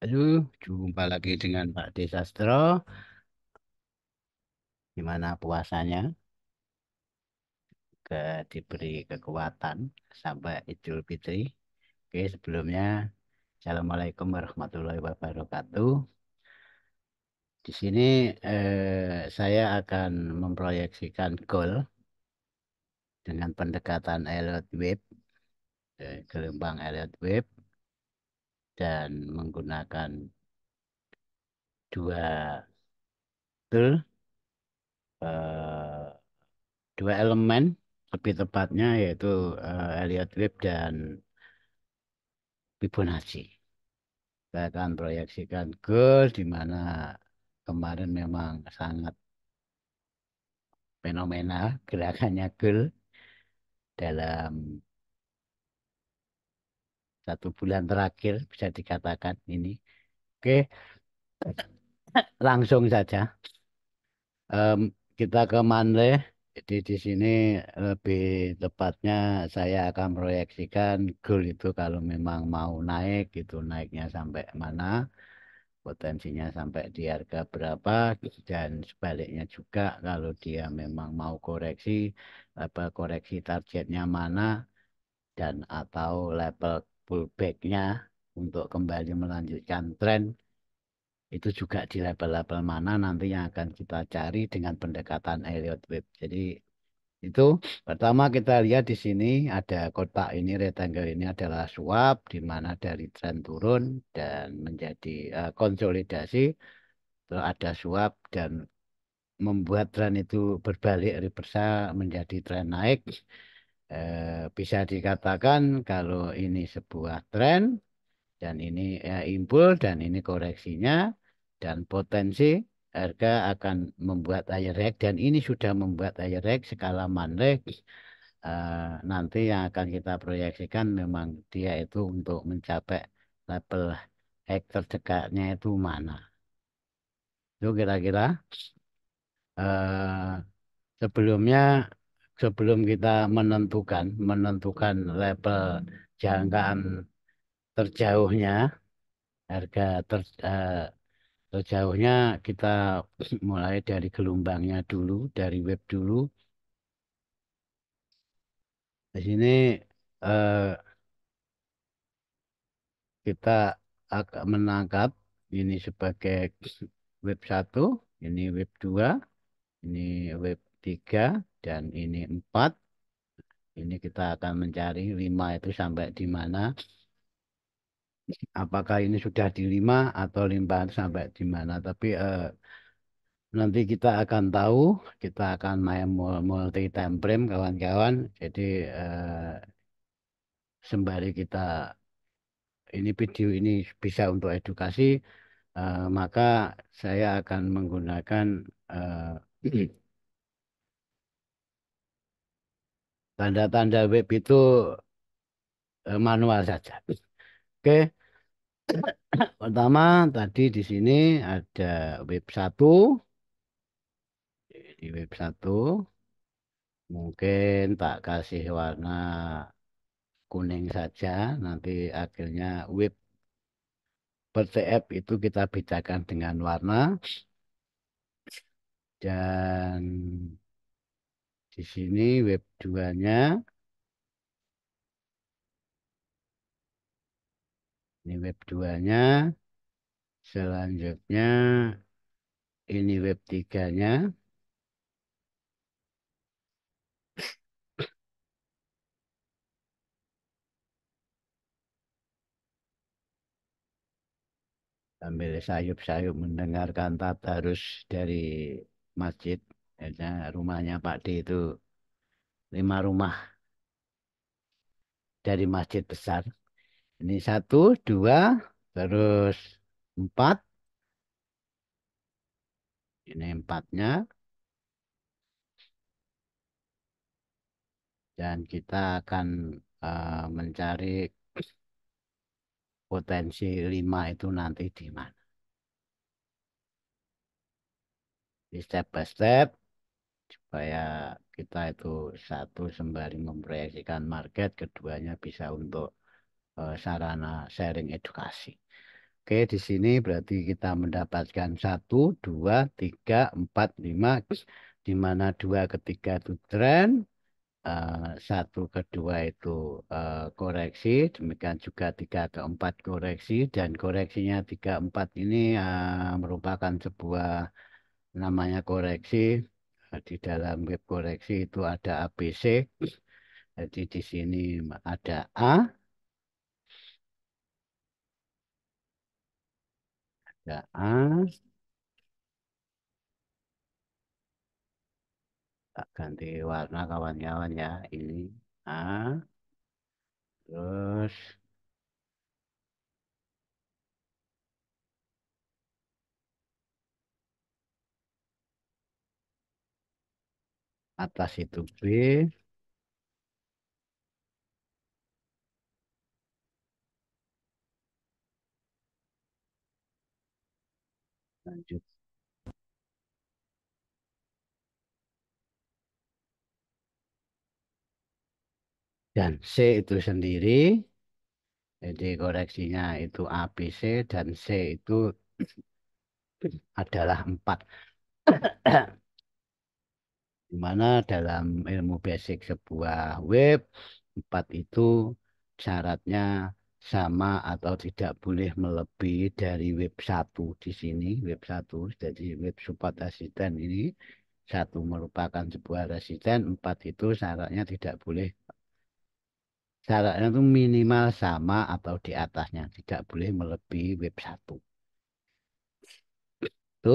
Halo, jumpa lagi dengan Pak Desastro. Gimana puasanya? Diberi kekuatan sampai Idul Fitri. Oke, sebelumnya, Assalamualaikum warahmatullahi wabarakatuh. Di sini saya akan memproyeksikan goal dengan pendekatan Elliott Wave, gelombang Elliott Wave, dan menggunakan dua tool, eh, dua elemen, lebih tepatnya yaitu Elliott Wave dan Fibonacci. Saya akan proyeksikan goal di mana kemarin memang sangat fenomenal gerakannya goal dalam 1 bulan terakhir bisa dikatakan ini. Oke, langsung saja. Em, kita ke Manleh. Jadi di sini lebih tepatnya saya akan proyeksikan goal itu kalau memang mau naik gitu naiknya sampai mana, potensinya sampai di harga berapa, dan sebaliknya juga kalau dia memang mau koreksi apa koreksi targetnya mana, dan atau level pullbacknya untuk kembali melanjutkan tren itu juga di level-level mana nanti yang akan kita cari dengan pendekatan Elliott Wave. Jadi itu pertama kita lihat di sini ada kotak ini, rectangle ini adalah swap di mana dari tren turun dan menjadi konsolidasi, terus ada swap dan membuat tren itu berbalik reversal menjadi tren naik. Bisa dikatakan kalau ini sebuah tren dan ini impul dan ini koreksinya dan potensi harga akan membuat higher high dan ini sudah membuat higher high skala Manlek. Nanti yang akan kita proyeksikan memang dia itu untuk mencapai level high terdekatnya itu mana. Itu kira-kira eh, sebelumnya sebelum kita menentukan level jangkaan terjauhnya harga terjauhnya kita mulai dari gelombangnya dulu, dari web dulu. Di sini eh, kita akan menangkap ini sebagai web 1, ini web 2, ini web 3, dan ini 4. Ini kita akan mencari 5 itu sampai di mana. Apakah ini sudah di 5 atau 5 sampai di mana. Tapi nanti kita akan tahu, kita akan main multi time frame kawan-kawan. Jadi sembari kita ini video ini bisa untuk edukasi, maka saya akan menggunakan tanda-tanda web itu manual saja. Oke, pertama tadi di sini ada web 1. Di web 1 mungkin tak kasih warna kuning saja, nanti akhirnya web per TF itu kita bedakan dengan warna. Dan di sini web 2-nya, ini web 2-nya, selanjutnya ini web 3-nya, sambil sayup-sayup mendengarkan tadarus dari masjid. Biasanya rumahnya Pak D itu 5 rumah dari masjid besar. Ini 1, 2, terus 4. Ini 4-nya. Dan kita akan mencari potensi 5 itu nanti di mana. Di step by step supaya kita itu satu sembari memproyeksikan market, keduanya bisa untuk sarana sharing edukasi. Oke, di sini berarti kita mendapatkan satu, dua, tiga, empat, lima, di mana dua ketiga itu tren, satu kedua itu koreksi, demikian juga tiga keempat koreksi, dan koreksinya tiga empat ini merupakan sebuah namanya koreksi. Di dalam web koreksi itu ada ABC, jadi di sini ada A, ada A, tak ganti warna kawan-kawan ya, ini A, terus atas itu B, lanjut, dan C itu sendiri. Jadi koreksinya itu A, B, C dan C itu adalah 4. Di mana dalam ilmu basic sebuah web, 4 itu syaratnya sama atau tidak boleh melebihi dari web satu di sini, web satu. Jadi web support assistant ini satu merupakan sebuah resisten, 4 itu syaratnya tidak boleh, syaratnya itu minimal sama atau di atasnya, tidak boleh melebihi web satu. Itu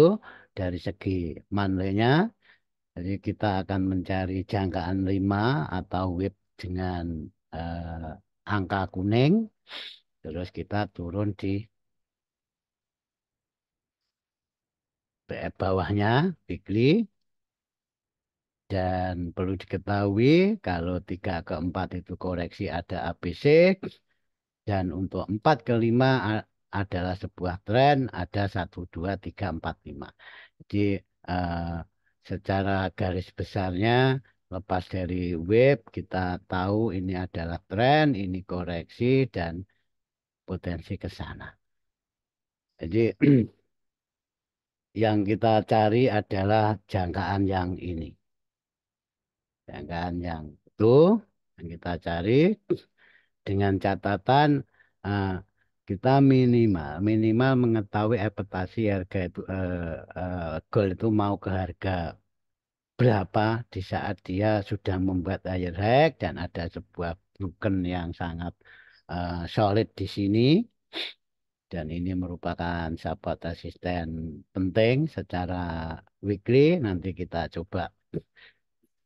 dari segi manlenya. Jadi kita akan mencari jangkaan 5 atau web dengan angka kuning. Terus kita turun di bawahnya, weekly. Dan perlu diketahui kalau 3 ke 4 itu koreksi ada ABC. Dan untuk 4 ke 5 adalah sebuah tren, ada 1, 2, 3, 4, 5. Jadi eh, secara garis besarnya lepas dari web kita tahu ini adalah tren, ini koreksi dan potensi ke sana. Jadi yang kita cari adalah jangkaan yang ini. Jangkaan yang itu yang kita cari dengan catatan eh, kita minimal minimal mengetahui ekspektasi harga itu gold itu mau ke harga berapa di saat dia sudah membuat higher high dan ada sebuah broken yang sangat solid di sini, dan ini merupakan support asisten penting secara weekly. Nanti kita coba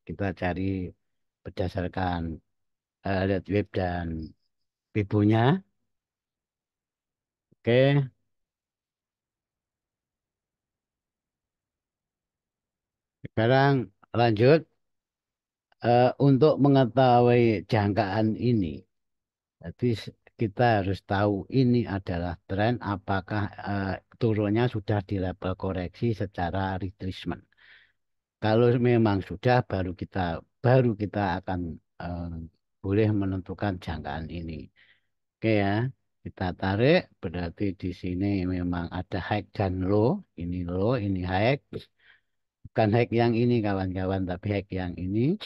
kita cari berdasarkan lihat web dan Bibunya. Oke, sekarang lanjut untuk mengetahui jangkaan ini. Jadi kita harus tahu ini adalah tren apakah turunnya sudah di level koreksi secara retracement. Kalau memang sudah baru kita akan eh, boleh menentukan jangkaan ini. Oke ya. Kita tarik berarti di sini memang ada high dan low. Ini low, ini high. Bukan high yang ini kawan-kawan, tapi high yang ini.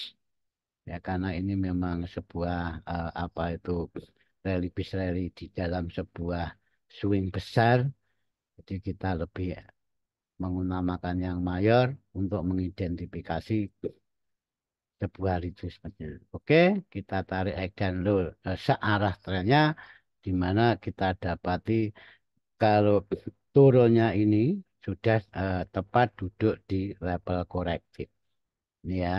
Ya karena ini memang sebuah apa itu rally bis rally di dalam sebuah swing besar, jadi kita lebih mengutamakan yang mayor untuk mengidentifikasi sebuah retracement. Oke, kita tarik high dan low searah trennya, di mana kita dapati kalau turunnya ini sudah tepat duduk di level korektif. Ini ya,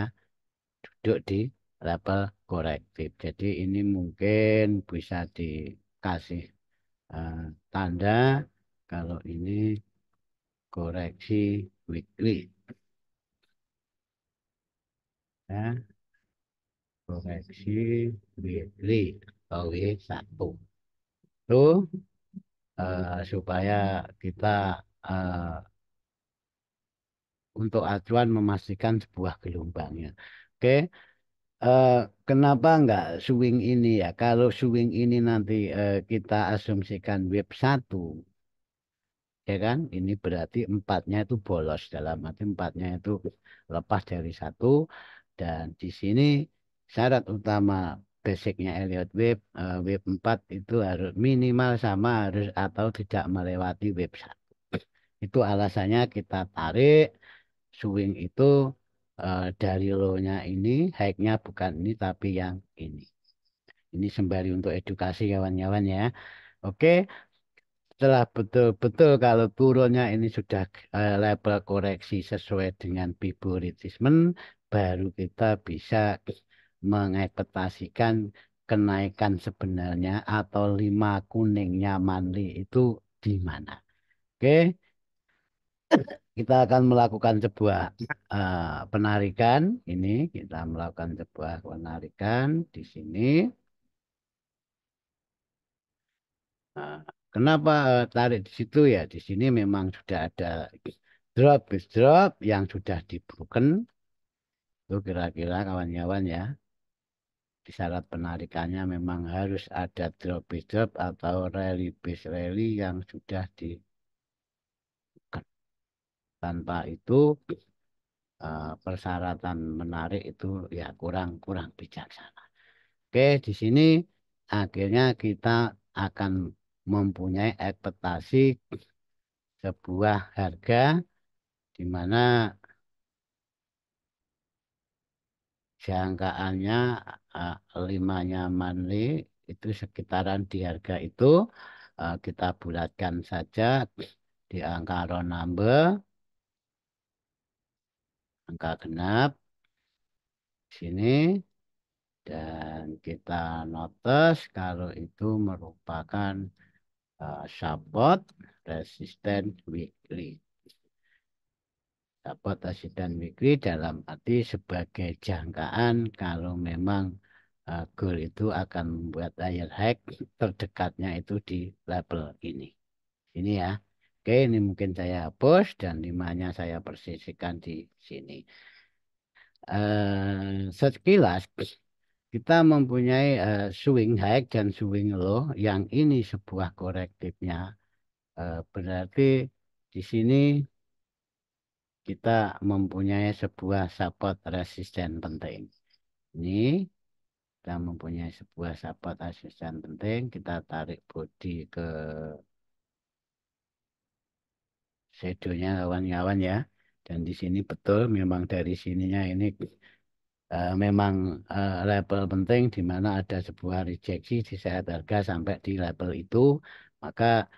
duduk di level korektif. Jadi ini mungkin bisa dikasih eh, tanda kalau ini koreksi weekly. Ya, koreksi weekly atau W1. Itu supaya kita eh, untuk acuan memastikan sebuah gelombangnya. Oke, eh, kenapa enggak swing ini ya? Kalau swing ini nanti kita asumsikan wave satu, ya kan? Ini berarti empatnya itu bolos, dalam arti empatnya itu lepas dari satu, dan di sini syarat utama basicnya Elliott wave, wave 4 itu harus minimal sama harus atau tidak melewati wave satu. Itu alasannya kita tarik swing itu dari low-nya ini, high-nya bukan ini tapi yang ini. Ini sembari untuk edukasi kawan-kawan ya. Oke, setelah betul-betul kalau turunnya ini sudah level koreksi sesuai dengan Bibo retracement, baru kita bisa mengekspektasikan kenaikan sebenarnya atau lima kuningnya monthly itu di mana. Oke, kita akan melakukan sebuah penarikan. Ini kita melakukan sebuah penarikan di sini. Nah, kenapa tarik di situ ya? Di sini memang sudah ada drop drop yang sudah di broken. Itu kira-kira kawan-kawan ya. Di syarat penarikannya memang harus ada drop drop atau rally base rally yang sudah di tanpa itu persyaratan menarik itu ya kurang kurang bijaksana. Oke, di sini akhirnya kita akan mempunyai ekspektasi sebuah harga di mana jangkaannya limanya monthly itu sekitaran di harga itu. Kita bulatkan saja di angka round number, angka genap sini, dan kita notice kalau itu merupakan support resisten weekly. Support resisten weekly dalam arti sebagai jangkaan kalau memang goal itu akan membuat higher high terdekatnya itu di level ini. Ini ya. Oke, ini mungkin saya hapus dan limanya saya persiskan di sini. Sekilas kita mempunyai swing high dan swing low yang ini sebuah korektifnya. Berarti di sini kita mempunyai sebuah support resisten penting. Ini kita mempunyai sebuah support resisten penting. Kita tarik bodi ke shadownya kawan-kawan ya. Dan di sini betul memang dari sininya ini memang level penting di mana ada sebuah rejeksi di saat harga sampai di level itu, maka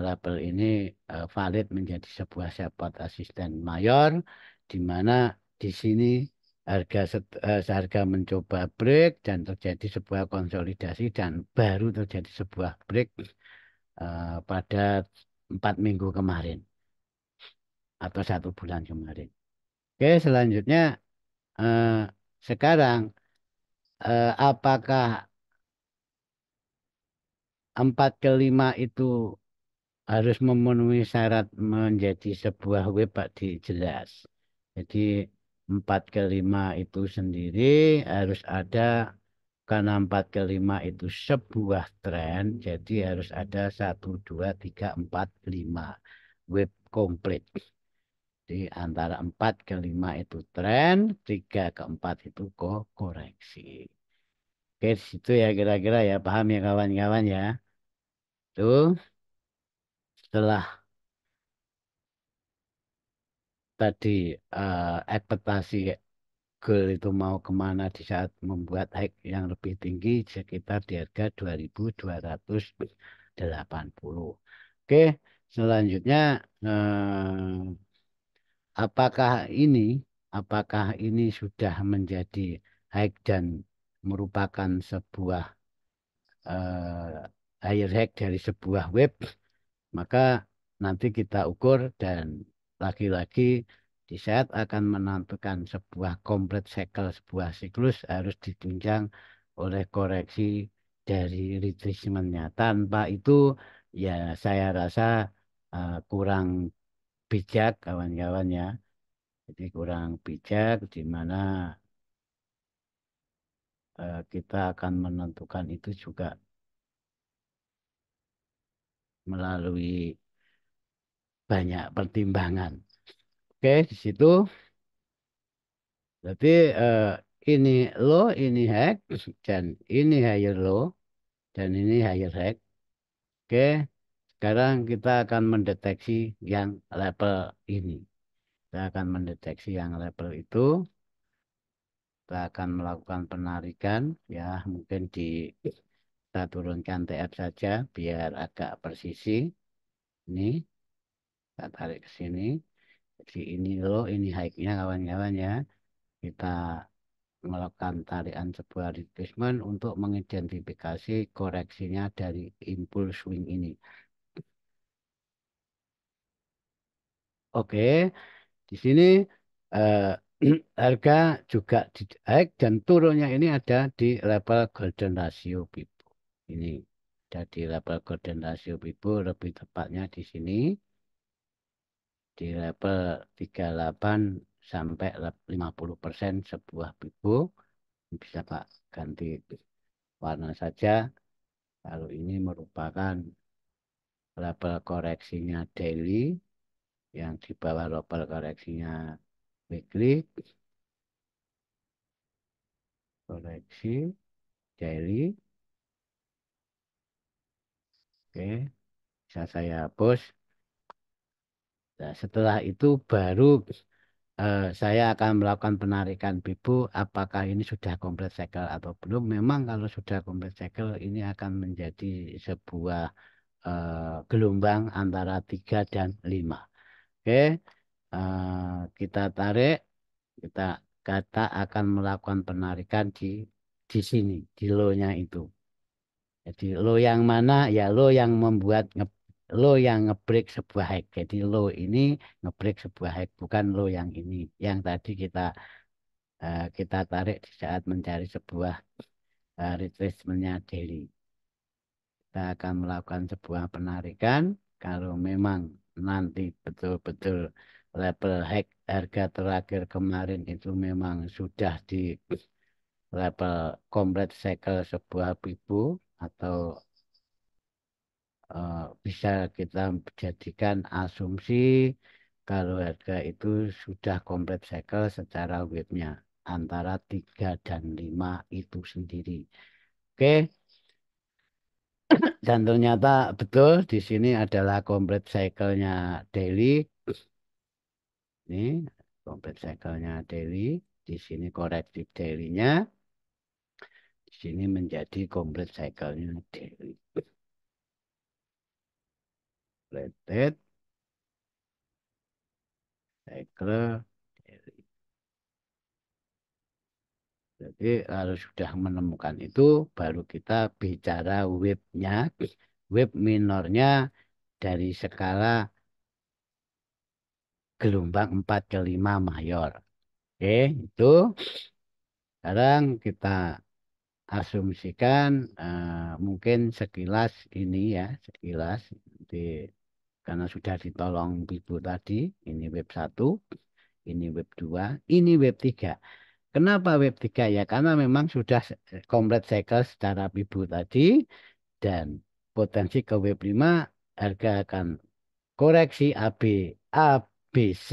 label ini valid menjadi sebuah support asisten mayor, di mana di sini harga mencoba break dan terjadi sebuah konsolidasi dan baru terjadi sebuah break pada 4 minggu kemarin atau 1 bulan kemarin. Oke, selanjutnya eh, sekarang apakah 4 ke 5 itu harus memenuhi syarat menjadi sebuah web Pak jelas. Jadi 4 ke 5 itu sendiri harus ada karena 4 ke 5 itu sebuah tren, jadi harus ada 1, 2, 3, 4, 5 web komplit. Di antara 4 ke 5 itu tren, 3 ke 4 itu koreksi. Oke, di situ ya kira-kira ya paham ya kawan-kawan ya. Tuh setelah tadi ekspektasi goal itu mau kemana di saat membuat hike yang lebih tinggi sekitar di harga 2280. Oke, selanjutnya apakah ini apakah ini sudah menjadi hike dan merupakan sebuah higher hike dari sebuah web, maka nanti kita ukur dan lagi-lagi di saat akan menentukan sebuah komplit cycle, sebuah siklus harus ditunjang oleh koreksi dari retracementnya. Tanpa itu ya saya rasa kurang bijak kawan-kawan ya. Jadi kurang bijak di mana kita akan menentukan itu juga melalui banyak pertimbangan. Oke, di situ berarti eh, ini low, ini high, dan ini higher low, dan ini higher high. Oke, sekarang kita akan mendeteksi yang level ini. Kita akan mendeteksi yang level itu. Kita akan melakukan penarikan, ya mungkin kita turunkan TF saja biar agak presisi. Ini kita tarik ke sini. Jadi ini low, ini high-nya kawan-kawan ya. Kita melakukan tarikan sebuah retracement untuk mengidentifikasi koreksinya dari impulse swing ini. Oke, di sini eh, harga juga naik dan turunnya ini ada di level golden ratio Pipo. Ini ada di level golden ratio Pipo, lebih tepatnya di sini di level 38 sampai 50% sebuah Pipo. Bisa Pak ganti warna saja. Kalau ini merupakan level koreksinya daily, yang di bawah level koreksinya weekly, koreksi daily. Oke, bisa saya hapus. Nah, setelah itu baru saya akan melakukan penarikan bibu apakah ini sudah komplit cycle atau belum. Memang kalau sudah komplit cycle ini akan menjadi sebuah gelombang antara 3 dan 5. Oke, kita tarik, kita kata akan melakukan penarikan di sini, di low-nya itu. Jadi low yang mana? Ya low yang membuat low yang ngebreak sebuah high. Jadi low ini ngebreak sebuah high, bukan low yang ini. Yang tadi kita tarik di saat mencari sebuah retracement-nya daily. Kita akan melakukan sebuah penarikan. Kalau memang nanti betul-betul level high harga terakhir kemarin itu memang sudah di level complete cycle sebuah pipu atau bisa kita jadikan asumsi kalau harga itu sudah complete cycle secara wave-nya antara 3 dan 5 itu sendiri. Oke, dan ternyata betul di sini adalah complete cycle-nya daily. Ini complete cycle-nya daily. Di sini korektif daily-nya. Di sini menjadi complete cycle-nya daily. Completed cycle daily. Jadi kalau sudah menemukan itu, baru kita bicara wave-nya, wave minornya dari skala gelombang 4 ke 5 mayor. Oke, itu sekarang kita asumsikan mungkin sekilas ini ya, sekilas di, karena sudah ditolong Bibu tadi, ini wave 1, ini wave 2, ini wave 3. Kenapa wave 3 ya? Karena memang sudah komplit cycle secara Bibu tadi dan potensi ke wave 5 harga akan koreksi ABC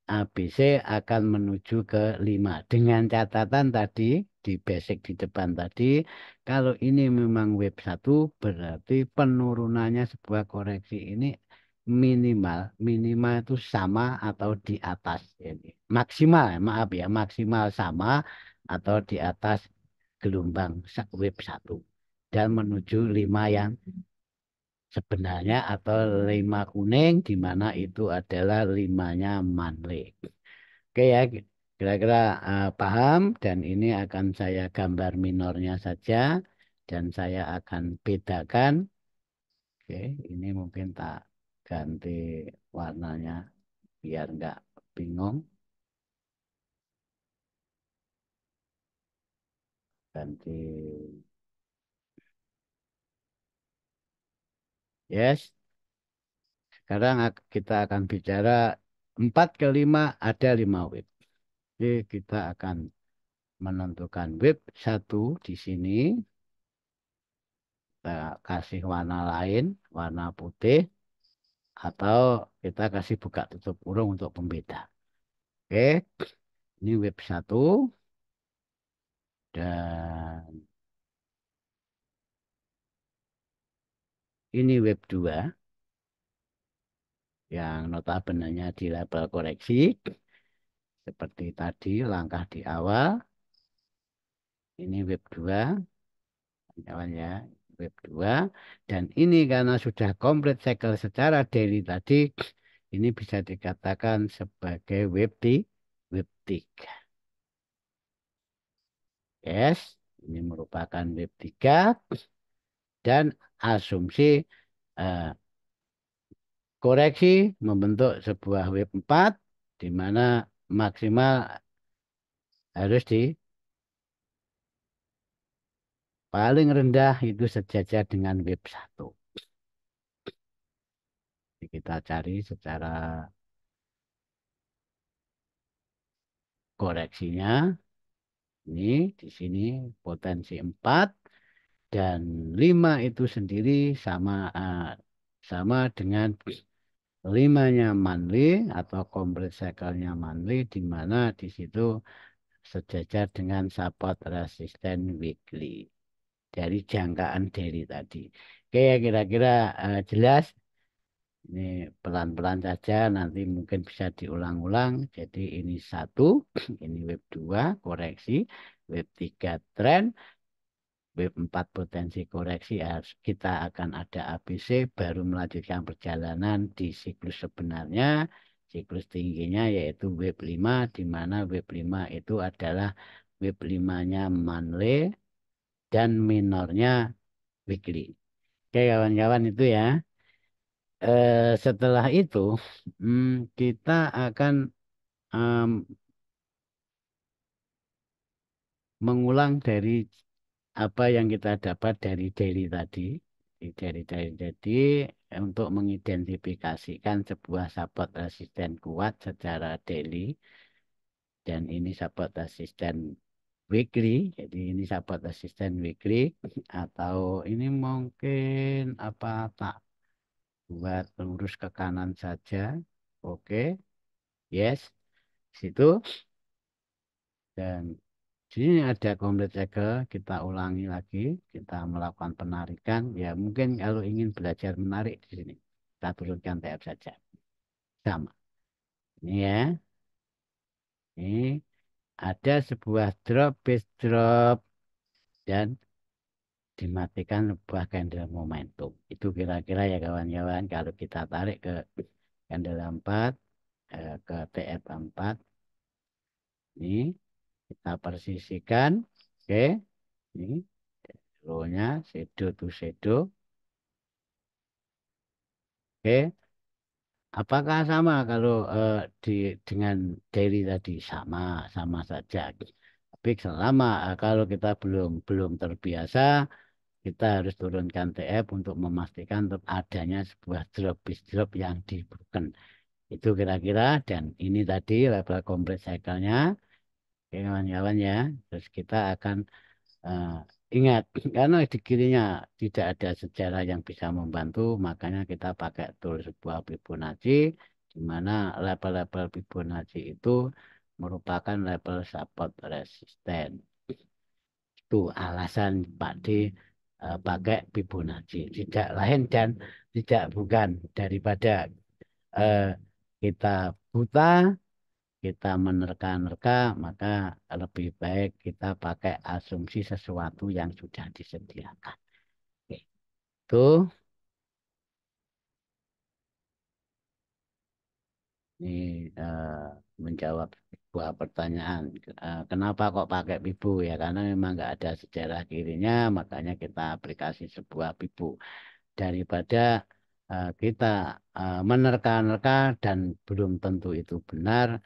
ABC akan menuju ke 5 dengan catatan tadi di basic di depan tadi kalau ini memang wave 1 berarti penurunannya sebuah koreksi ini minimal minimal itu sama atau di atas ini maksimal ya, maaf ya maksimal sama atau di atas gelombang wave 1 dan menuju 5 yang sebenarnya atau 5 kuning di mana itu adalah limanya manle. Oke ya, kira-kira paham dan ini akan saya gambar minornya saja dan saya akan bedakan. Oke, ini mungkin tak ganti warnanya biar nggak bingung. Ganti, yes. Sekarang kita akan bicara 4 ke 5 ada 5 wave. Jadi kita akan menentukan wave 1 di sini. Kita kasih warna lain, warna putih. atau kita kasih buka tutup kurung untuk pembeda. Oke, ini web satu dan ini web 2 yang notabene di label koreksi. Seperti tadi langkah di awal, ini web 2 kawan ya, web 2 dan ini karena sudah komplit cycle secara daily tadi, ini bisa dikatakan sebagai web 3. Yes, ini merupakan web 3 dan asumsi eh, koreksi membentuk sebuah web 4 di mana maksimal harus di paling rendah itu sejajar dengan web 1. Jadi kita cari secara koreksinya. Ini di sini potensi 4 dan 5 itu sendiri sama dengan limanya monthly atau complete cycle-nya monthly di mana di situ sejajar dengan support resisten weekly dari jangkaan daily tadi. Oke, ya kira-kira jelas. Ini pelan-pelan saja, nanti mungkin bisa diulang-ulang. Jadi ini satu, ini web 2 koreksi, web 3 tren, web 4 potensi koreksi. Kita akan ada ABC, baru melanjutkan perjalanan di siklus sebenarnya. Siklus tingginya yaitu web 5, di mana web 5 itu adalah web 5-nya monthly dan minornya weekly. Oke kawan-kawan itu ya. Setelah itu kita akan em, mengulang dari apa yang kita dapat dari daily tadi. Dari tadi untuk mengidentifikasikan sebuah support resisten kuat secara daily dan ini support resisten weekly. Jadi ini support resisten weekly atau ini mungkin apa tak buat lurus ke kanan saja. Oke, yes. Situ dan di sini ada complete cycle, kita ulangi lagi, kita melakukan penarikan. Ya mungkin kalau ingin belajar menarik di sini, kita turunkan TF saja. Sama. Ini ya, ini ada sebuah drop, base drop, dan dimatikan sebuah candle momentum. Itu kira-kira ya kawan-kawan, kalau kita tarik ke candle 4, ke TF 4, ini kita persisikan. Oke, ini row-nya shadow to shadow. Oke, apakah sama kalau di dengan daily tadi sama sama saja. Tapi selama kalau kita belum belum terbiasa, kita harus turunkan TF untuk memastikan adanya sebuah drop bis drop yang di broken. Itu kira-kira dan ini tadi level complete cycle-nya. Oke, kawan-kawan ya. Terus kita akan Eh, ingat, karena di kirinya tidak ada sejarah yang bisa membantu, makanya kita pakai tool sebuah Fibonacci, di mana level-level Fibonacci itu merupakan level support resisten. Itu alasan Pak D pakai Fibonacci. Tidak lain dan tidak bukan daripada eh, kita buta, kita menerka-nerka, maka lebih baik kita pakai asumsi sesuatu yang sudah disediakan. Oke. Itu ini menjawab sebuah pertanyaan. Kenapa kok pakai pibu ya? Karena memang nggak ada sejarah kirinya, makanya kita aplikasi sebuah pibu daripada kita menerka-nerka dan belum tentu itu benar.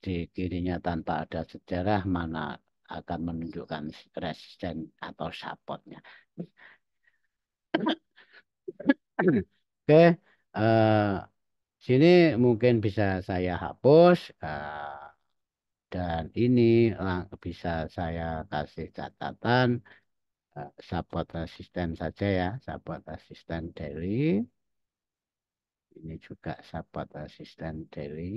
Di kirinya tanpa ada sejarah mana akan menunjukkan resisten atau supportnya. Oke, sini mungkin bisa saya hapus dan ini bisa saya kasih catatan support resisten saja ya, support resisten daily. Ini juga support asisten daily.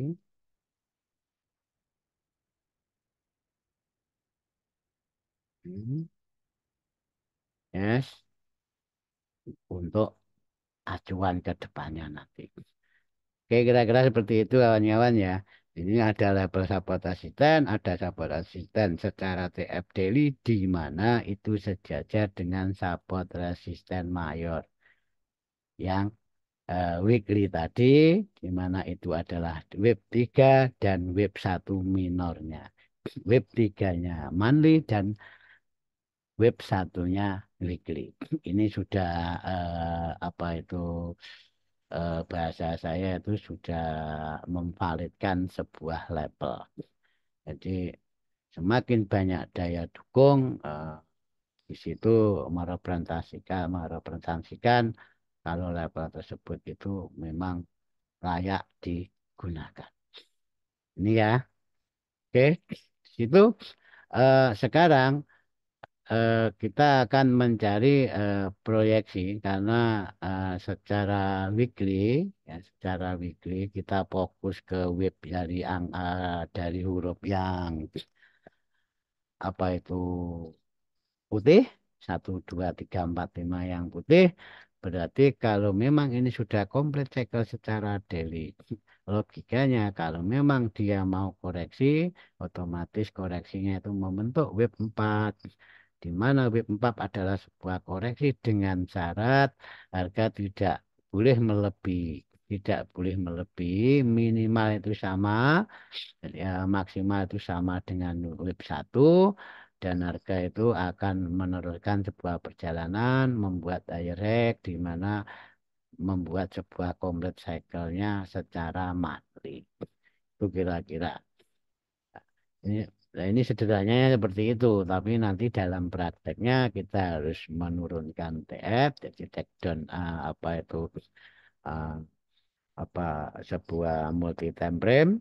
Hmm, yes, untuk acuan ke depannya nanti. Oke, kira-kira seperti itu kawan-kawan ya. Ini ada level support asisten, ada support asisten secara TF daily di mana itu sejajar dengan support asisten mayor yang weekly tadi, di mana itu adalah web 3 dan web 1 minornya. Web 3-nya monthly dan web satunya weekly. Ini sudah apa itu bahasa saya itu sudah memvalidkan sebuah level. Jadi semakin banyak daya dukung di situ merepresentasikan kalau level tersebut itu memang layak digunakan. Ini ya, oke. Di situ sekarang kita akan mencari proyeksi karena secara weekly secara weekly kita fokus ke web dari huruf yang apa itu putih 1, 2, 3, 4, 5 yang putih berarti kalau memang ini sudah komplit cycle secara daily logikanya kalau memang dia mau koreksi otomatis koreksinya itu membentuk web 4 di mana web 4 adalah sebuah koreksi dengan syarat harga tidak boleh melebihi minimal itu sama ya, maksimal itu sama dengan web satu dan harga itu akan meneruskan sebuah perjalanan membuat direct di mana membuat sebuah complete cycle-nya secara monthly. Itu kira-kira. Ini, nah ini sederhananya seperti itu, tapi nanti dalam prakteknya kita harus menurunkan TF, jadi take down apa itu uh, apa sebuah multi time frame.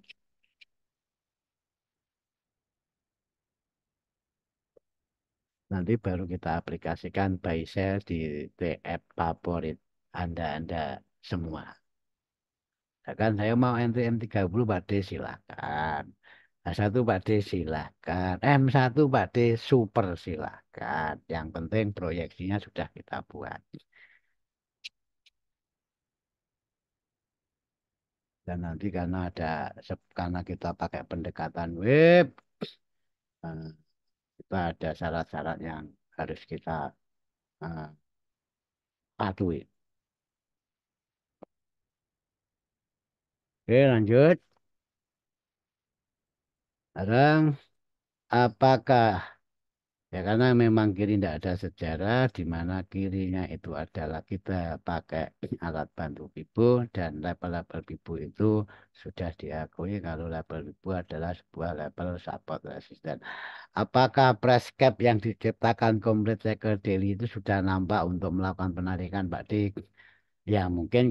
Nanti baru kita aplikasikan buy sell di TF favorit Anda-Anda semua. Kan saya mau NTM 30 Pak D silakan. H1 Pak D silakan. M1 Pak D super silakan. Yang penting proyeksinya sudah kita buat. Dan nanti karena kita pakai pendekatan web, eh, kita ada syarat-syarat yang harus kita eh, patuhi. Oke, lanjut. Sekarang apakah ya karena memang kiri tidak ada sejarah di mana kirinya itu adalah kita pakai alat bantu Bibu dan level-level Bibu itu sudah diakui kalau level Bibu adalah sebuah level support resisten. Apakah press cap yang diciptakan complete cycle daily itu sudah nampak untuk melakukan penarikan Pak Dik? Ya mungkin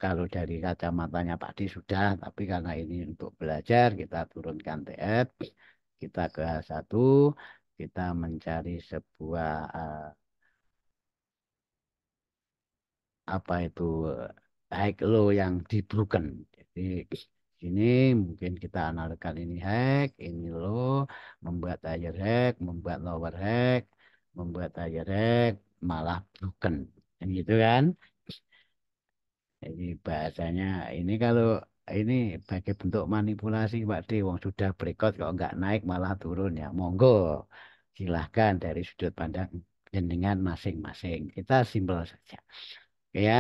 kalau dari kacamatanya Pak Dik sudah, tapi karena ini untuk belajar kita turunkan TF, kita ke H1, kita mencari sebuah apa itu high low yang di broken. Jadi ini mungkin kita analogkan ini high, ini low, membuat higher high, membuat lower high, membuat higher high, malah broken. Yang gitu kan? Jadi bahasanya ini kalau ini sebagai bentuk manipulasi Pak D, wong sudah breakout kok nggak naik malah turun ya. Monggo, silahkan dari sudut pandang jenengan masing-masing. Kita simpel saja. Oke ya,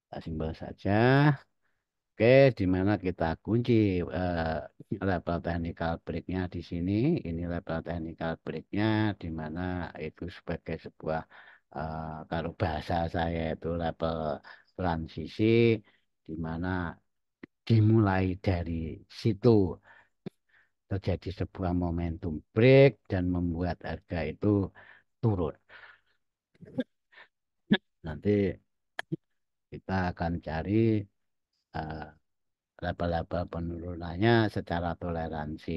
kita simpel saja. Oke, di mana kita kunci level technical breaknya di sini. Ini level technical breaknya di mana itu sebagai sebuah kalau bahasa saya itu level transisi di mana dimulai dari situ terjadi sebuah momentum break dan membuat harga itu turun. Nanti kita akan cari eh, level-level penurunannya secara toleransi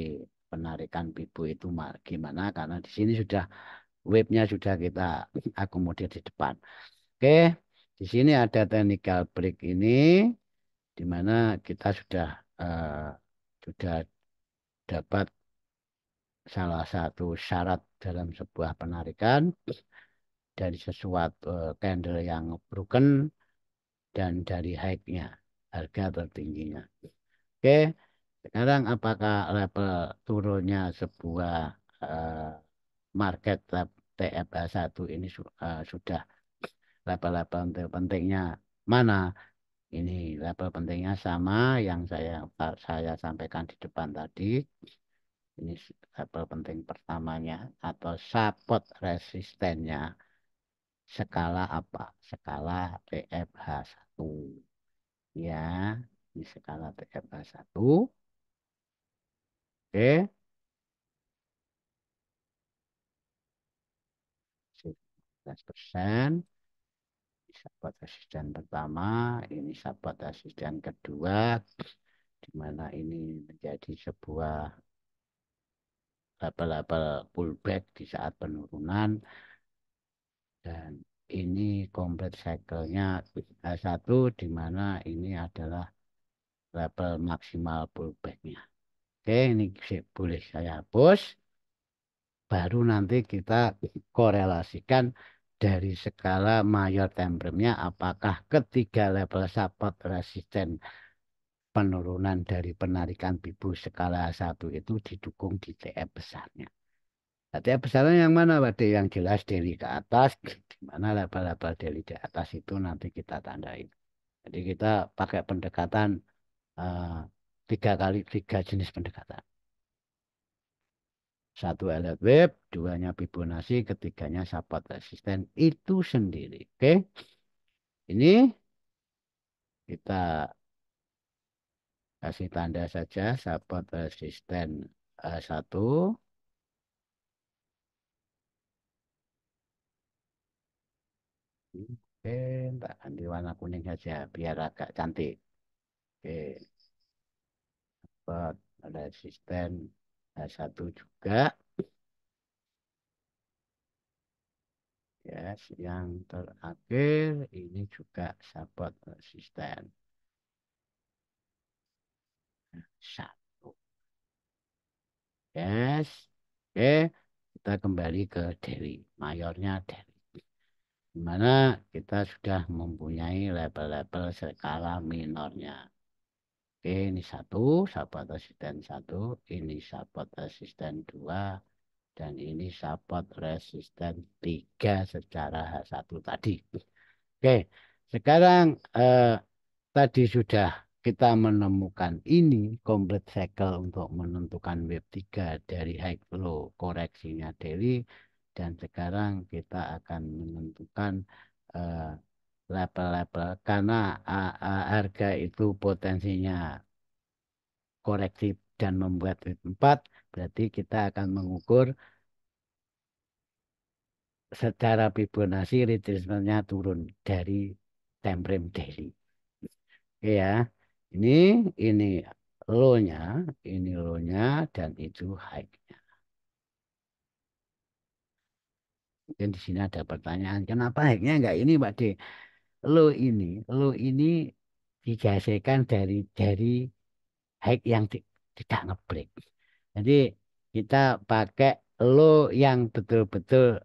penarikan pibu itu gimana karena di sini sudah wave-nya sudah kita akomodir di depan. Oke, Di sini ada technical break ini, di mana kita sudah dapat salah satu syarat dalam sebuah penarikan dari sesuatu candle yang broken dan dari high-nya, harga tertingginya. Oke, sekarang apakah level turunnya sebuah eh, market TFH1 ini sudah level-level pentingnya mana? Ini level pentingnya sama yang saya sampaikan di depan tadi. Ini level penting pertamanya atau support resistennya skala apa? Skala TFH1. Ya, ini skala TFH1. Oke, 15%. Support resisten pertama, ini support resisten kedua, di mana ini menjadi sebuah level-level pullback di saat penurunan, dan ini complete cycle-nya satu, di mana ini adalah level maksimal pullback-nya. Oke, ini boleh saya hapus. Baru nanti kita korelasikan dari skala mayor tempernya apakah ketiga level support resisten penurunan dari penarikan bibu skala satu itu didukung di TF besarnya. Nah, TF besarnya yang mana, Pak? Yang jelas dari ke atas, di mana level-level dari di atas itu nanti kita tandai. Jadi kita pakai pendekatan eh, tiga jenis pendekatan. Satu elliott wave, duanya Fibonacci, ketiganya support resisten itu sendiri. Oke, ini kita kasih tanda saja support resisten satu. Oke, tak ganti warna kuning saja biar agak cantik. Oke, support resisten satu juga. Yes, yang terakhir ini juga support resisten satu. Yes. Oke, kita kembali ke Delhi. Mayornya Delhi. Di mana kita sudah mempunyai level-level skala minornya. Oke, ini satu, support resisten satu, ini support resisten dua, dan ini support resisten tiga secara H1 tadi. Oke, sekarang tadi sudah kita menemukan ini complete cycle untuk menentukan wave 3 dari high low koreksinya daily, dan sekarang kita akan menentukan eh, level-level karena harga itu potensinya koreksi dan membuat wave 4, berarti kita akan mengukur secara Fibonacci retracement-nya turun dari time frame daily. Oke ya. Ini ini low-nya, ini low-nya dan itu high-nya. Mungkin di sini ada pertanyaan, kenapa high-nya enggak ini, Pak D? Low ini digeserkan dari high yang tidak ngebreak. Jadi kita pakai low yang betul-betul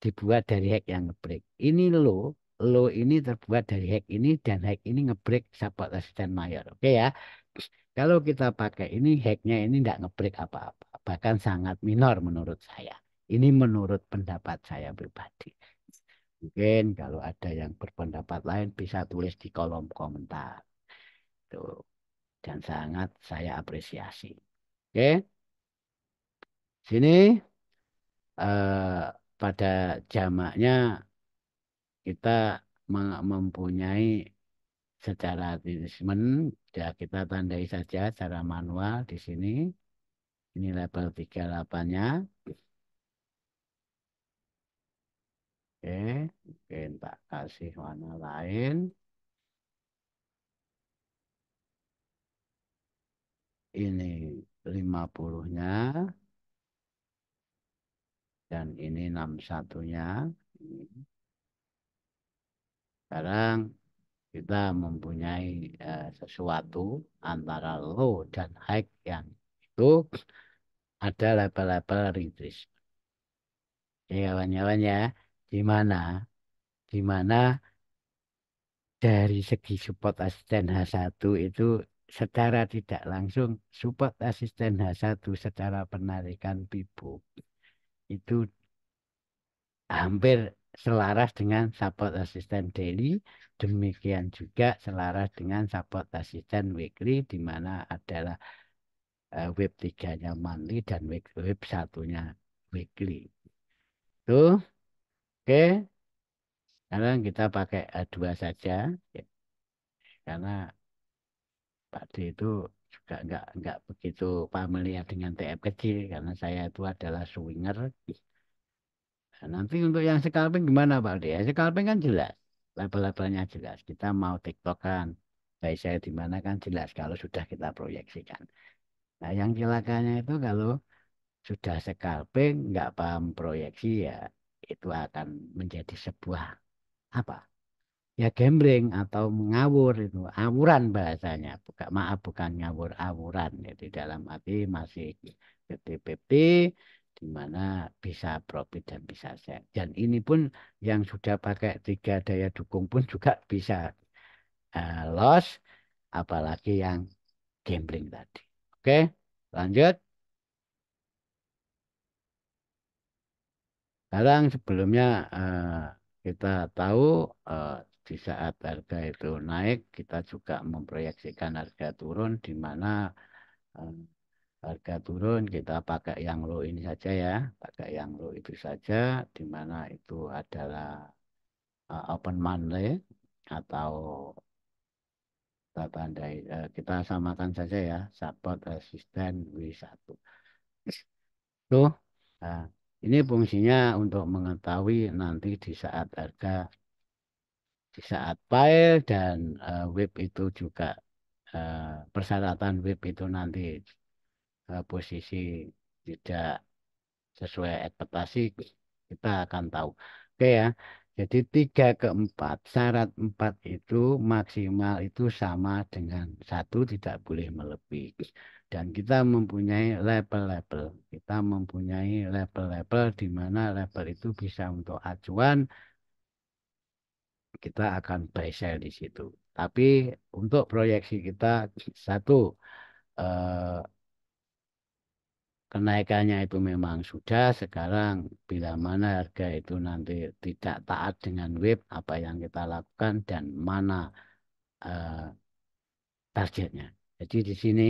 dibuat dari hack yang ngebreak. Ini low ini terbuat dari hack ini dan hack ini ngebreak support resisten mayor. Oke ya. Kalau kita pakai ini hacknya ini tidak ngebreak apa-apa, bahkan sangat minor menurut saya. Ini menurut pendapat saya pribadi. Mungkin kalau ada yang berpendapat lain bisa tulis di kolom komentar. Tuh. Dan sangat saya apresiasi. Oke, sini pada jamaknya kita mempunyai secara treatment, ya kita tandai saja secara manual di sini. Ini level 38-nya. Oke, mungkin tak kasih warna lain. Ini 50-nya dan ini 61-nya. Ini sekarang kita mempunyai sesuatu antara low dan high yang itu ada level-level retreat. Ya kawan-kawan ya, di mana di mana dari segi support asisten H1 itu secara tidak langsung support asisten H1 secara penarikan pibu itu hampir selaras dengan support asisten daily, demikian juga selaras dengan support asisten weekly di mana adalah web tiganya monthly dan web satunya weekly. Tuh, oke. Sekarang kita pakai dua saja, ya, karena Pak D itu juga nggak begitu familiar dengan TF kecil karena saya itu adalah swinger. Nah, nanti untuk yang scalping gimana Pak D? Ya, scalping kan jelas, level-levelnya jelas. Kita mau TikTok kan, baik saya di mana kan jelas kalau sudah kita proyeksikan. Nah, yang celakanya itu kalau sudah scalping nggak paham proyeksi ya itu akan menjadi sebuah apa? Ya gambling atau mengawur itu awuran bahasanya bukan maaf bukan ngawur awuran jadi dalam arti masih 50-50 di mana bisa profit dan bisa share dan ini pun yang sudah pakai tiga daya dukung pun juga bisa loss apalagi yang gambling tadi. Oke, lanjut. Sekarang sebelumnya kita tahu eh, di saat harga itu naik, kita juga memproyeksikan harga turun, di mana eh, harga turun kita pakai yang low ini saja ya, pakai yang low itu saja, di mana itu adalah open monthly atau kita tandai, kita samakan saja ya, support resisten W1. Tuh, nah, ini fungsinya untuk mengetahui nanti di saat harga di saat file dan web itu juga persyaratan web itu nanti posisi tidak sesuai ekspektasi kita akan tahu. Oke ya. Jadi 3 ke 4 syarat 4 itu maksimal itu sama dengan satu tidak boleh melebihi. Dan kita mempunyai level-level. Kita mempunyai level-level di mana level itu bisa untuk acuan kita akan buy sell di situ. Tapi untuk proyeksi kita satu eh, kenaikannya itu memang sudah sekarang bila mana harga itu nanti tidak taat dengan web apa yang kita lakukan dan mana eh, targetnya. Jadi di sini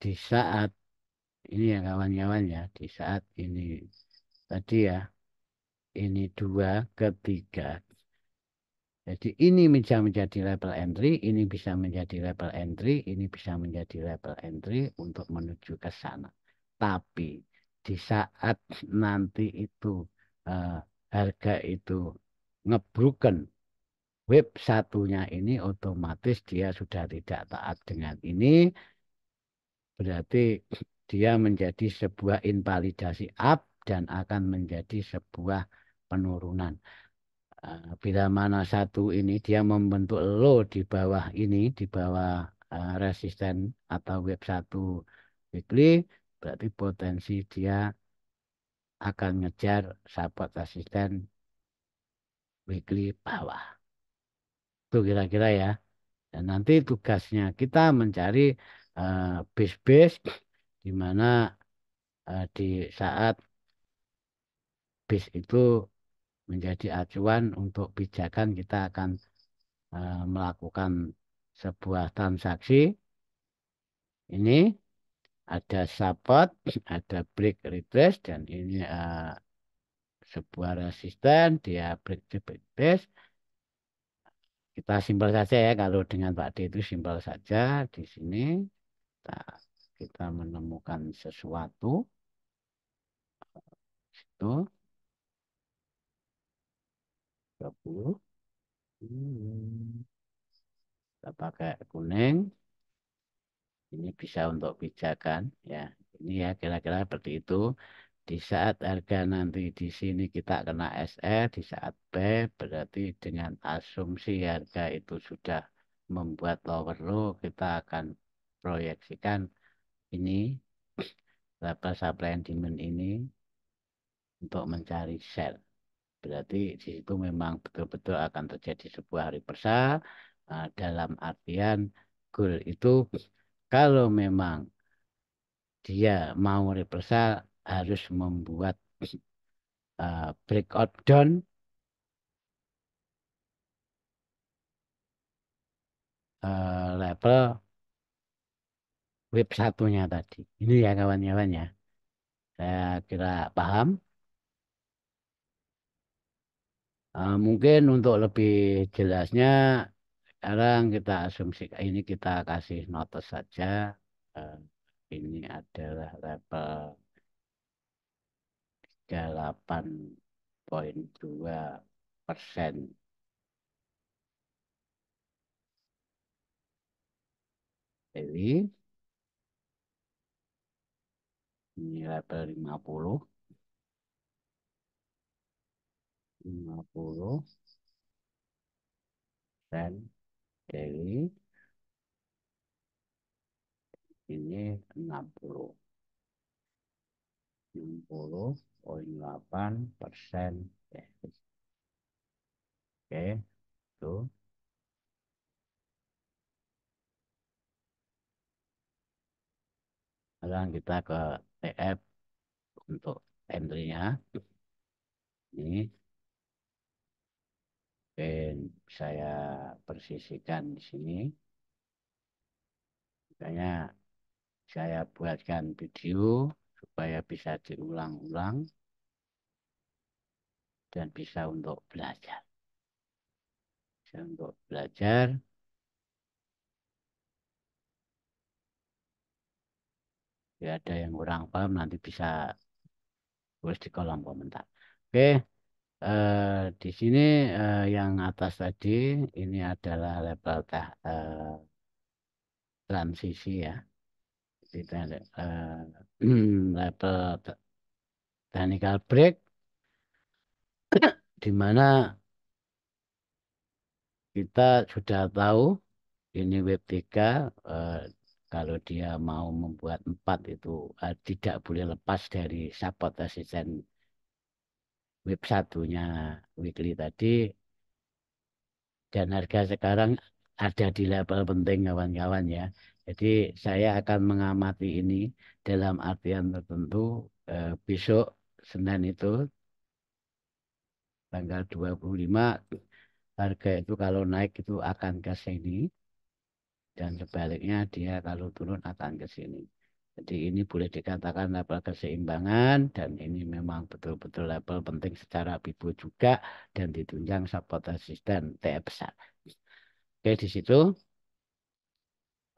di saat ini ya kawan-kawan ya di saat ini tadi ya ini dua ketiga. Jadi ini bisa menjadi level entry, ini bisa menjadi level entry, ini bisa menjadi level entry untuk menuju ke sana. Tapi di saat nanti itu eh, harga itu ngebroken web satunya ini otomatis dia sudah tidak taat dengan ini, berarti dia menjadi sebuah invalidasi up dan akan menjadi sebuah penurunan. Bila mana satu ini dia membentuk low di bawah ini, di bawah resisten atau web satu weekly, berarti potensi dia akan ngejar support resisten weekly bawah. Itu kira-kira ya. Dan nanti tugasnya kita mencari base-base di mana di saat base itu menjadi acuan untuk pijakan kita akan melakukan sebuah transaksi. Ini ada support, ada break retrace, dan ini sebuah resisten, dia break retrace. Kita simpel saja ya, kalau dengan Pak D itu simpel saja. Di sini kita, kita menemukan sesuatu, itu 20. Kita pakai kuning, ini bisa untuk pijakan ya. Ini ya kira-kira seperti itu. Di saat harga nanti di sini kita kena SE, di saat B berarti dengan asumsi harga itu sudah membuat lower low, kita akan proyeksikan ini level supply and demand ini untuk mencari sell. Berarti di situ memang betul-betul akan terjadi sebuah reversal dalam artian goal itu kalau memang dia mau reversal harus membuat breakout down level web satunya tadi. Ini ya kawan-kawan ya. Saya kira paham. Mungkin untuk lebih jelasnya sekarang kita asumsi ini kita kasih notes saja. Eh, ini adalah level 8,2% daily. Ini level 50 daily. Ini 60,8%. Oke, itu. Sekarang kita ke TF untuk entry-nya. Ini mungkin saya persiskan di sini. Makanya saya buatkan video supaya bisa diulang-ulang dan bisa untuk belajar. Bisa untuk belajar, ya ada yang kurang paham nanti bisa tulis di kolom komentar. Oke, di sini yang atas tadi ini adalah level transisi ya. Kita level technical break di mana kita sudah tahu ini web 3 kalau dia mau membuat 4 itu tidak boleh lepas dari support resistance web satunya weekly tadi dan harga sekarang ada di level penting kawan-kawan ya. Jadi saya akan mengamati ini dalam artian tertentu besok Senin itu tanggal 25 harga itu kalau naik itu akan ke sini dan sebaliknya dia kalau turun akan ke sini. Jadi ini boleh dikatakan level keseimbangan dan ini memang betul-betul level penting secara Bibo juga dan ditunjang support resisten TF besar. Oke di situ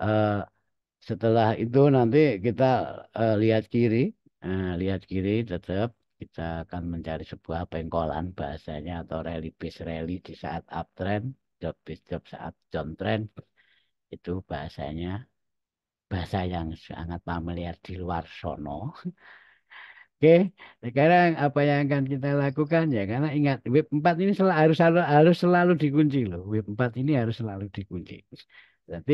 eh, setelah itu nanti kita lihat kiri, lihat kiri tetap kita akan mencari sebuah pengkolan bahasanya atau rally base rally di saat uptrend, job base job saat downtrend itu bahasanya bahasa yang sangat familiar di luar sono. Oke, sekarang apa yang akan kita lakukan ya? Karena ingat, web 4 ini harus selalu dikunci loh. Web 4 ini harus selalu dikunci. Berarti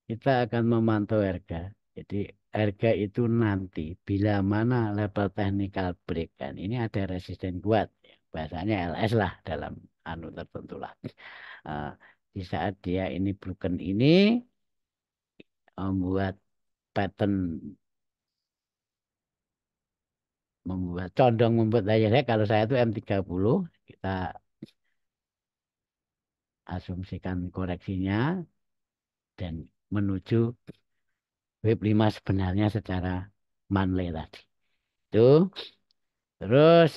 kita akan memantau harga. Jadi harga itu nanti bila mana level technical break kan. Ini ada resisten kuat. Ya. Bahasanya LS lah dalam anu tertentu lah. Eh, di saat dia ini broken ini membuat pattern condong membuat daya saya kalau saya itu M30 kita asumsikan koreksinya dan menuju wave 5 sebenarnya secara monthly tadi itu terus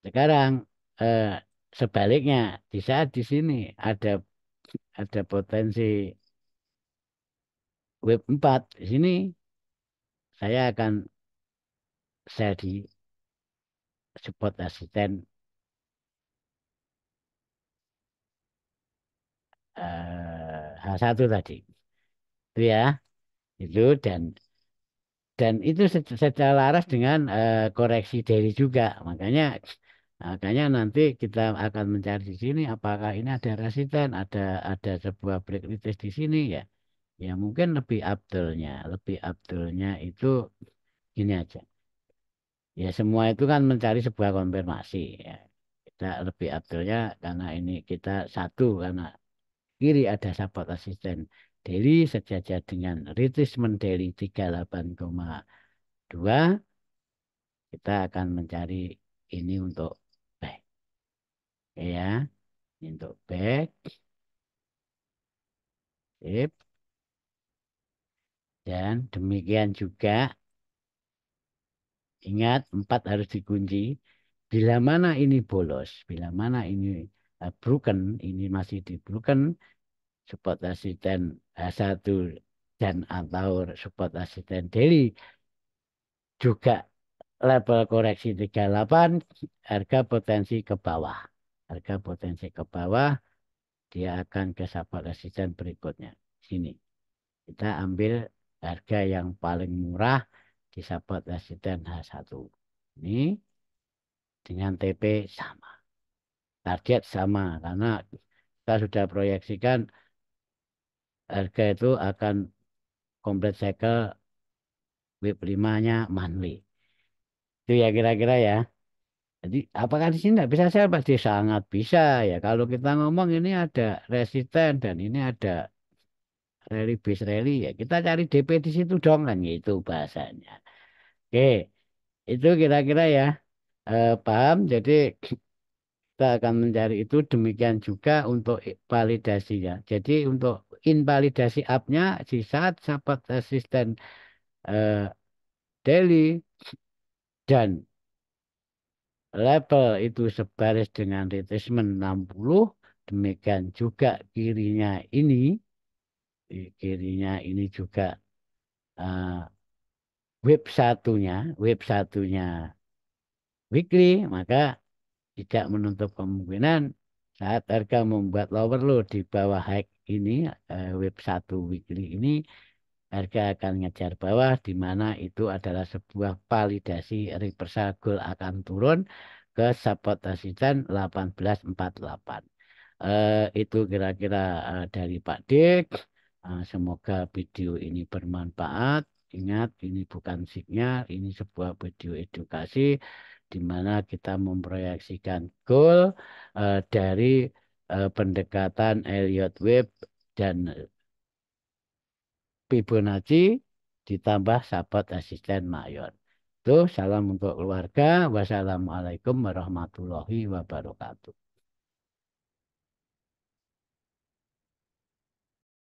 sekarang eh, sebaliknya di saat di sini ada potensi wave 4 di sini saya akan sell di support resisten H1 tadi itu ya itu dan dan itu secara laras dengan koreksi daily juga. Makanya nanti kita akan mencari di sini apakah ini ada resisten, ada sebuah break retest di sini ya. Ya mungkin lebih abdulnya itu gini aja. Ya semua itu kan mencari sebuah konfirmasi ya. Kita lebih abdulnya karena ini kita satu karena kiri ada support asisten daily sejajar dengan retracement daily 38,2. Kita akan mencari ini untuk back ya, untuk back, sip. Dan demikian juga ingat 4 harus dikunci. Bila mana ini bolos, bila mana ini broken, ini masih di broken, support asisten H1 dan atau support asisten daily juga level koreksi 38, harga potensi ke bawah. Harga potensi ke bawah, dia akan ke support resisten berikutnya. Sini. Kita ambil harga yang paling murah di support resisten H1. Ini dengan TP sama. Target sama karena kita sudah proyeksikan harga itu akan complete cycle wave 5-nya monthly. Itu ya kira-kira ya. Jadi apakah di sini tidak bisa sell Pak? Dia sangat bisa ya. Kalau kita ngomong ini ada resisten dan ini ada rally base rally ya. Kita cari DP di situ dong kan gitu bahasanya. Oke, itu kira-kira ya. Paham? Jadi kita akan mencari itu demikian juga untuk validasi ya. Jadi untuk invalidasi up-nya di saat support resisten eh, daily dan level itu sebaris dengan retracement 60, demikian juga kirinya ini juga eh, wave satunya weekly, maka tidak menutup kemungkinan saat harga membuat lower low di bawah high ini, wave 1 weekly ini, harga akan ngejar bawah, di mana itu adalah sebuah validasi reversal gold akan turun ke support resisten 1848. Itu kira-kira dari Pak Dik. Semoga video ini bermanfaat. Ingat, ini bukan sinyal, ini sebuah video edukasi di mana kita memproyeksikan goal dari pendekatan Elliott Wave dan Fibonacci ditambah support asisten mayor. Itu salam untuk keluarga. Wassalamualaikum warahmatullahi wabarakatuh.